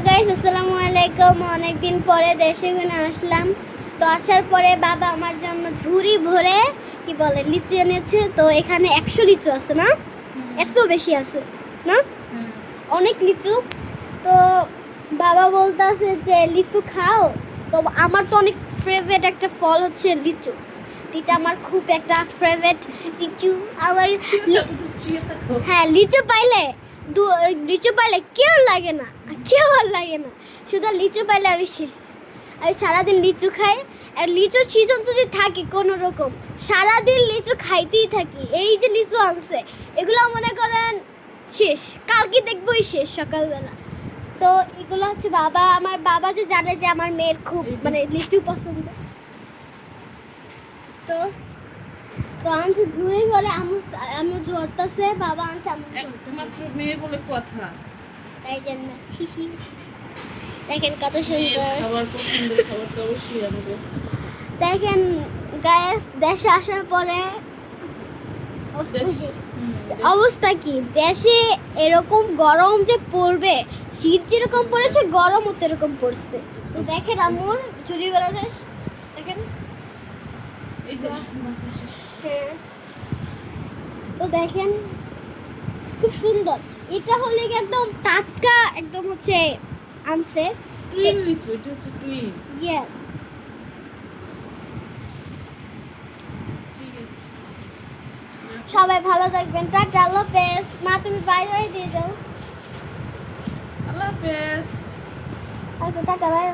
Guys, আসসালামু আলাইকুম। অনেকদিন পরে দেশে আসলাম। তো আসার পরে বাবা আমার জন্য ঝুড়ি ভরে কি বলে লিচু এনেছে। তো এখানে 100 লিচু আছে না, এর তো বেশি আছে না, অনেক লিচু। তো বাবা বলতেছে যে লিচু খাও। তো আমার তো অনেক ফেভারিট একটা ফল হচ্ছে লিচু। এটা আমার খুব একটা ফেভারিট লিচু। আমার হ্যাঁ, লিচু পাইলে কেউ লাগে না, কেউ আর লাগে না। শুধু লিচু পাইলে আমি সারাদিন লিচু খাই। আর লিচু সিজন যদি থাকে কোনো রকম, সারাদিন লিচু খাইতেই থাকি। এই যে লিচু আনছে, এগুলো মনে করেন শেষ, কালকে দেখবোই শেষ সকালবেলা। তো এগুলো হচ্ছে আমার বাবা যে জানে যে আমার মেয়ের খুব মানে লিচু পছন্দ। তো তো আনছে ঝুড়ি বলে আমি ঝরতেছে, বাবা আনছে আমি একমাত্র মেয়ে বলে কথা, তাই জন্য দেখেন কত সুন্দর। খাবার পছন্দের খাবারটা অবশ্যই আনবো। দেখেন গাইস, দেশে আসার পরে অবস্থা কি, দেশে এরকম গরম যে পড়বে, শীত যেরকম পড়েছে গরমও তো এরকম পড়ছে। তো দেখেন আমার ঝুড়ি বেড়া শেষ, দেখেন এই যে মাছ শেষ। হ্যাঁ, তো দেখেন খুব সুন্দর। এটা হলে কি একদম টাটকা, একদম হচ্ছে আনছে টুইন লিচু, এটা হচ্ছে টুইন। ইয়েস। ঠিক আছে, সবাই ভালো থাকবেন, টাটা, আল্লাহ হাফেজ। মা তুমি বাই বাই দিয়ে দাও। আল্লাহ হাফেজ। আচ্ছা টাটা, বাই।